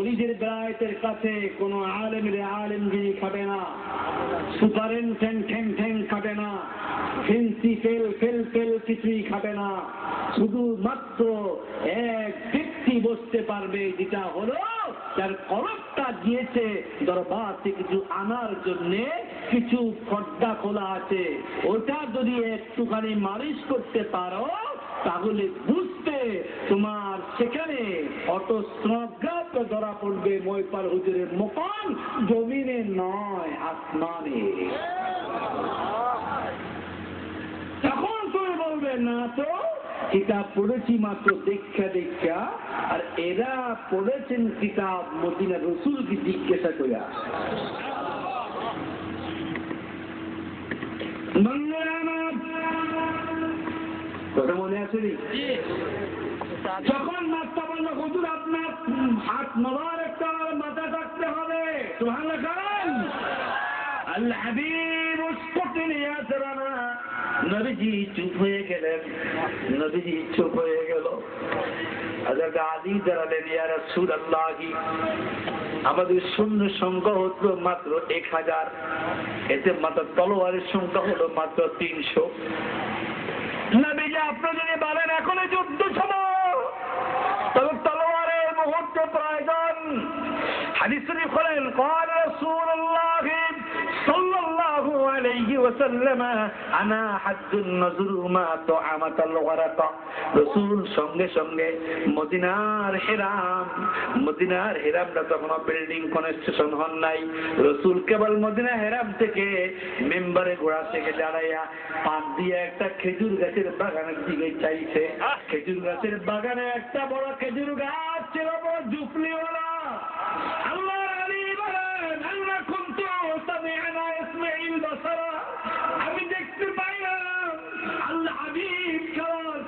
কলিজের বেলায়েতের কাছে কোনো আলেমের আলেমগিরি খাবে না, সুপারেন্টেন্ট ঠ্যাং ঠ্যাং খাবে না, ফেন্সি ফেল ফেল ফেল কিছুই খাবে না। শুধুমাত্র এক ব্যক্তি বসতে পারবে, যেটা হলো যার কলবটা দিয়েছে দরবার থেকে কিছু আনার জন্যে, কিছু পর্দা খোলা আছে, ওটা যদি একটুখানি মালিশ করতে পারো তাহলে বুঝতে তোমার সেখানে অত স্নগ্রাত ধরা পড়বে ময়পার হুজুরের মকান জমিনে নয় আসমানে। তখন তুমি বলবে না তো কিতাব পড়েছি মাত্র দেখা দেখা, আর এরা পড়েছেন কিতাব মদিনা রসুলকে জিজ্ঞাসা করিয়া। কথা মনে আছে? যখন মাত্রা বলল হুজুর আপনার হাত নবার একটা মাথা থাকতে হবে, সুবহানাল্লাহ কারণ আল্লাহ হাবিব উসকুত লিয়াসরানা, নবীজি চুপ হয়ে গেলেন। নবীজি চুপ হয়ে গেল। হযরত আলী দাঁড়ালেন, ইয়া রাসূলুল্লাহ আমাদের সৈন্য সংখ্যা হতো মাত্র 1000, এতে মাত্র তলোয়ারের সংখ্যা হলো মাত্র 300। নবীজি আপনি যদি বলেন এখনই যুদ্ধ সময়, তবে তলোয়ারের মুহূর্তে প্রয়োজন। হাদিস শরীফ বলেন قال رسول الله صلى الله عليه وسلم انا حد النذر ما طعمت الغرق। রাসূল সঙ্গে সঙ্গে মদিনার হিরামটা তখন বিল্ডিং কনস্ট্রাকশন হন নাই। রাসূল কেবল মদিনা হিরাম থেকে মেম্বারে গোড়া থেকে দাঁড়াইয়া পাশ দিয়ে একটা খেজুর গাছের বাগানের দিকে চাইছে। খেজুর গাছের বাগানে একটা বড় খেজুর গাছ ছিল, বড় জুফলিওয়ালা। আল্লাহর আলী বলেন আল্লাহ কুনতু সামিআনা ইসমাঈল বাসারা, আমি দেখতে পাইলাম আল্লাহ হাবিব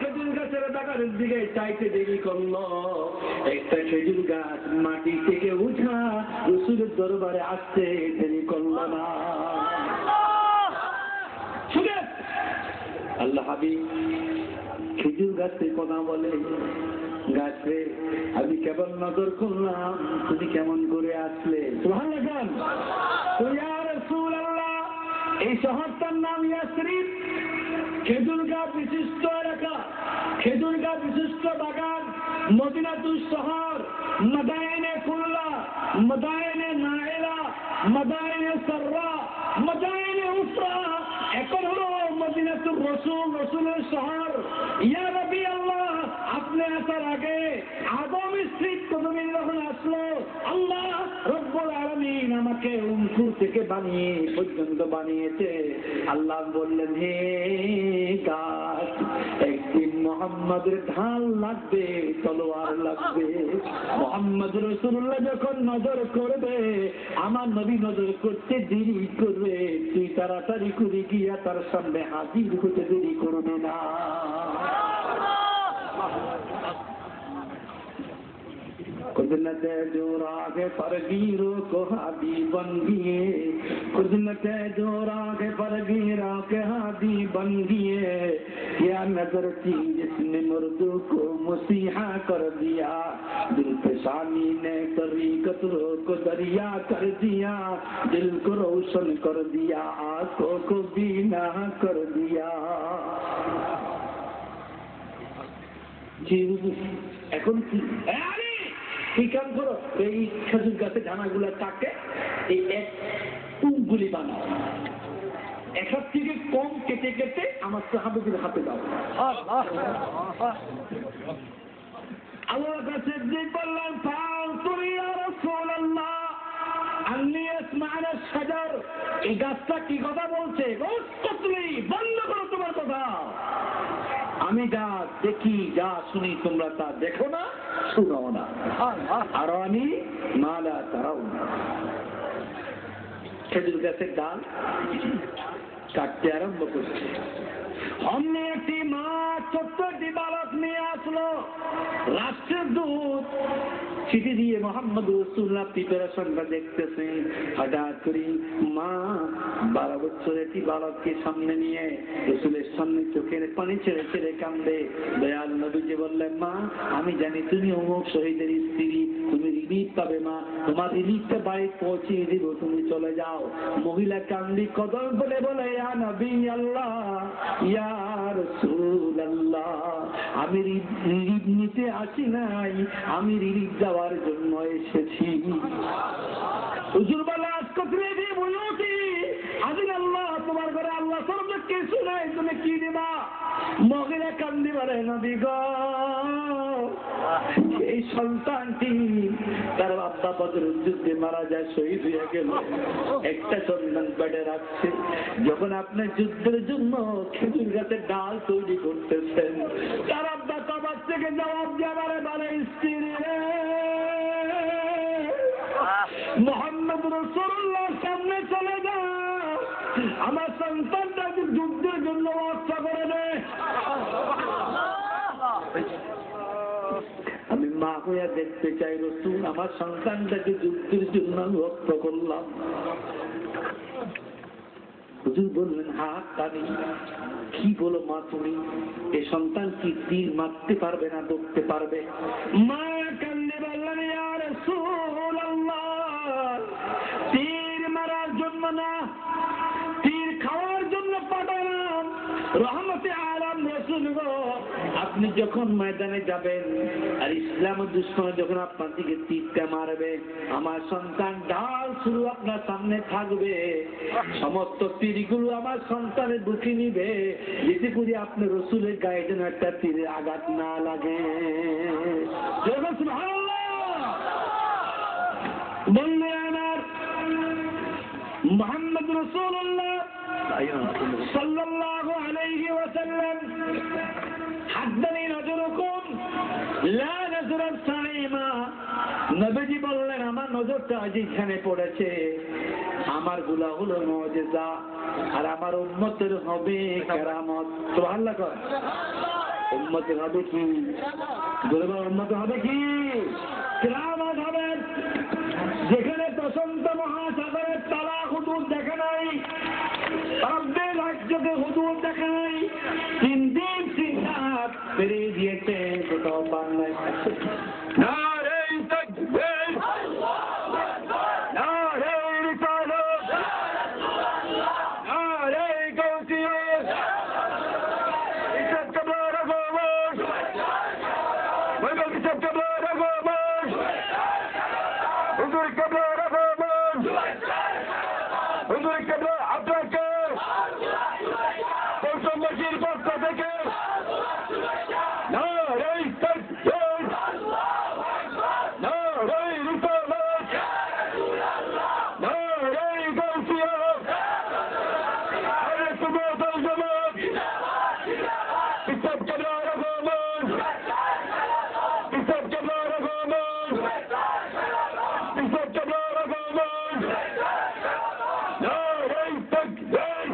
খেজুর গাছের বাগানের দিকে চাইতে দেরি করলো। একটা খেজুর গাছ মাটি থেকে উঠা রাসূলের দরবারে আসতে দেরি করলো না। আল্লাহ হাবিব খেজুর গাছে কথা বলে, গাছে আমি কেবল নজর করলাম তুমি কেমন করে আসলে। সুবহানাল্লাহ। তো ইয়া রাসূলুল্লাহ, এই শহরটার নাম ইয়াসরিব, খেজুর গাছ বিশিষ্ট এলাকা, খেজুর গাছ বিশিষ্ট বাগান, মদিনাতুল শহর, মাদায়েনে কুল্লা, মাদায়েনে নাইলা, মাদায়েনে সাররা, মাদায়েনে উসরা, এখন হলো মদিনাতুর রাসূল, রাসূলের শহর। ইয়া নবী আল্লাহ, আপনি আসার আগে আদম স্ত্রী কদমে যখন আসলো, আল্লাহ রব্বুল আলামিন আমাকে উনকুর থেকে বানিয়ে পর্যন্ত বানিয়েছে। আল্লাহ বললেন হে গাছ, একদিন মুহাম্মাদের ঢাল লাগবে, তলোয়ার লাগবে। মুহাম্মদ রাসূলুল্লাহ যখন নজর করবে, আমার নবী নজর করতে দেরি করবে, তুই তাড়াতাড়ি করে গিয়া তার সামনে হাজির হতে দেরি করবে না। खुदनत जो राग परगीरों को हादी बन गए, खुदनत जो राग परगीरों के हादी बन गए, क्या नजर थी जिसने मुर्दों को मुसीहा कर दिया, दिल पेशानी ने तरीकतों को दरिया कर दिया, दिल को रोशन कर दिया, आंखों को बीना कर दिया। এখন কি এই কাম করো, এই খেজুর গাছে ধানাগুলা কাটে এই এক টুকগুলি বানাও, একার থেকে কম কেটে কেটে আমার সাহাবীদের হাতে দাও। আল্লাহর কাছে যে বললেন ফাউতুরি ইয়া রাসূলুল্লাহ আন্নী আসমা'না শাজার, এই গাছটা কি কথা বলছে, বন্ধ করো তোমার কথা। আমি যা দেখি যা শুনি তোমরা তা দেখো না, শুনো না। আর আমি মালা তারাও না। খেজুর গাছের ডাল কাটতে আরম্ভ করছে। অমনি একটি মা ছোট্ট একটি বালক নিয়ে আসলো, রাষ্ট্রের দূত চিঠি দিয়ে মোহাম্মদ রাসূলুল্লাহ প্রিপারেশনটা দেখতেছেন। হঠাৎ করে মা 12 বছরের একটি বালককে সামনে নিয়ে রাসূলের সামনে চোখের পানি ছেড়ে ছেড়ে কান্দে। দয়াল নবীজি বললেন, মা আমি জানি তুমি অমুক শহীদের স্ত্রী, তুমি রিলিফ পাবে মা, তোমার রিলিফটা বাড়ি পৌঁছিয়ে দিব, তুমি চলে যাও। মহিলা কান্দি কদম বলে বলে, ইয়া নবী আল্লাহ, ইয়া রাসূলুল্লাহ, আমি রিলিফ নিতে আসি নাই, আমি রিলিফ যাওয়ার জন্য এসেছি। হুজুর বলে, আজকে দিয়ে বুঝুটি আদিন আল্লাহ, তোমার ঘরে আল্লাহ সর্বে কিছু নাই, তুমি কি দিবা? মহিলা কান্দি বলে, নবী গো, এই সন্তানটি তার আব্বা বদরের যুদ্ধে মারা যায়, শহীদ হয়ে গেল, একটা সন্তান পেটে রাখছে। যখন আপনি যুদ্ধের জন্য খেজুর গাছের ডাল তৈরি করতেছেন, তার আব্বা কবর থেকে জবাব দেওয়ারে বলে, স্ত্রী রে, মুহাম্মদ রাসূলুল্লাহর সামনে চলে যা, আমার সন্তানটা যুদ্ধের জন্য ব্যবস্থা করে দে। আমি মা হইয়া দেখতে চাই রাসূল, আমার সন্তানটাকে যুদ্ধের জন্য ব্যবস্থা করলাম। হুজুর বললেন, হাত টানি। কি বলো মা তুমি? এ সন্তান কি তীর মারতে পারবে না ধরতে পারবে? মা কান্দে বললেন, ইয়া রাসূলুল্লাহ, তীর মারার জন্য না, তীর খাওয়ার জন্য পাঠালাম। রহমতে আলম রাসূল গো, আপনি যখন ময়দানে যাবেন আর ইসলামের দুশমন যখন আপনার দিকে তীরটা মারবে, আমার সন্তান ঢাল শুরু আপনার সামনে থাকবে, সমস্ত তীরগুলো আমার সন্তানের বুকে নিবে, যেতে করে আপনি রসুলের গায়ে যেন একটা তীরে আঘাত না লাগে। বললে আমার মুহাম্মদ রাসূলুল্লাহ সাল্লাল্লাহু আলাইহি ওয়াসাল্লাম, হাদ্দানি নজরুকুম লা নজরাত সাইমা, নবীজি বললেন, আমার নজরটা যেখানে পড়েছে, আমার গুলা হলো মুজিজা, আর আমার উম্মতের হবে কেরামত। সুবহানাল্লাহ। উম্মতের হবে কি? বলবা উম্মতের হবে কি? কেরামত হবে। যেখানে প্রশান্ত মহাসাগরের তালা হুদুদ দেখে নাই, আরবের রাজ্যকে হুদুদ দেখে নাই, 3 দিন 3 রাত পেরিয়ে দিয়েছে, কোথাও পান নাই। নারে তাকবীর, নারে রিসালাত, নারে গাউসিয়্যাত, ইসব কবর গোবর, বলবো ইসব কবর গোবর, হুজুর কবর গোবর, হুজুর কবর আপনাকে পৌঁছানোর পক্ষ থেকে নারে তাকবীর, নারে রিসালাত, নারে গাউসিয়্যাত, আরে সুবহান জামাত, ইসব কবর গোবর, ইসব কবর গোবর, ইসব কবর গোবর, নারে তাকবীর,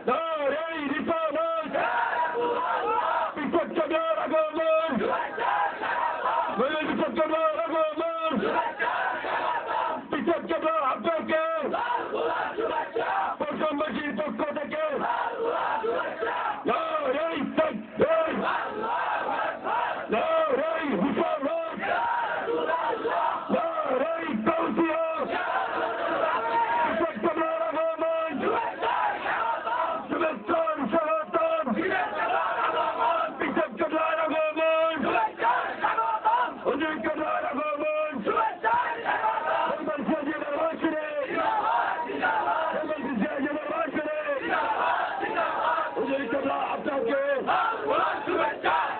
নারে রিসালাত, ইসব কবর গোবর, বলুন ইসব কবর গোবর, ইসব কবর আপনাকে পশ্চিমবঙ্গের পক্ষ থেকে নারে তাকবীর, নারে রিসালাত, নারে গাউসিয়্যাত, ইসব কবর গোবর, সুলতান সনাতন, ইসব কবর গোবর, হুজুর কবর গোবর, বলবেন সিরাজুল বাশরে, বলবেন সিরাজুল বাশরে, হুজুর কবর আপনাকে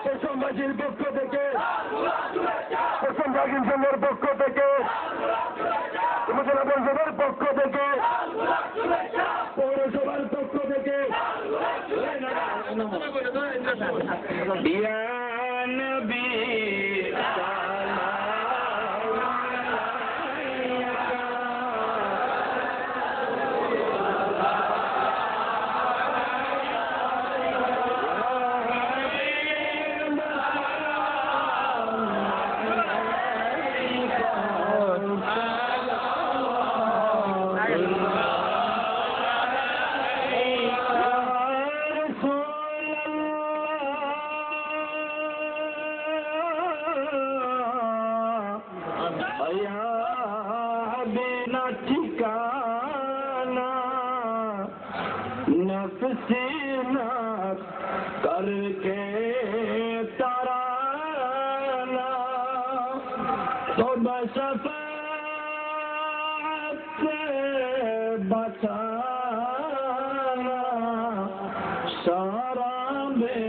পশ্চিমবঙ্গের পক্ষ থেকে, পশ্চিমবঙ্গের পক্ষ থেকে, উপজেলার পক্ষ থেকে, পৌরসভার পক্ষ থেকে, ইয়া নবী সালাম अया बिना ठिकाना नफ्सी नफ्स करके तराना तो बशफ़ाअत से बचाना शराबे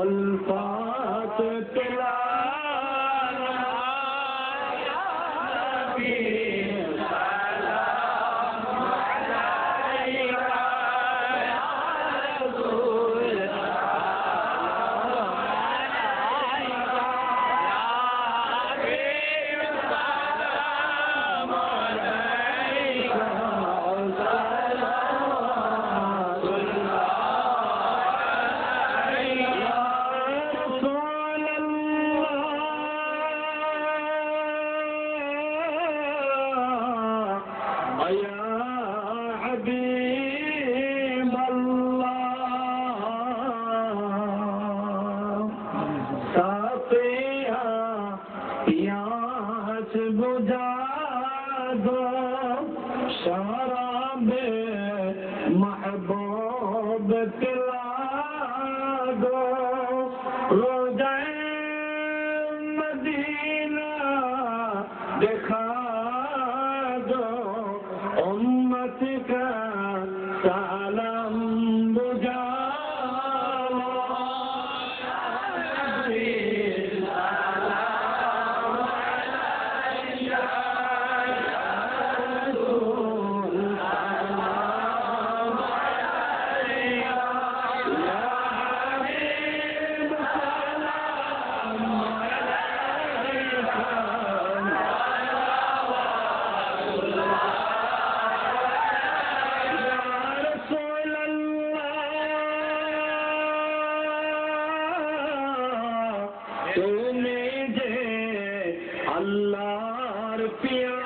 उल्फत पिलाना या नबी सलाम अलैका या रसूल सलाम अलैका या हबीब सलाम अलैका या हबीब अल्लाह साक़िया प्यास बुझा दो शराबे महबूब पिला दो रोज़े मदीना दिखा दो उम्मत का सालम बुझा तुम्हें जे अल्लाहर प्यार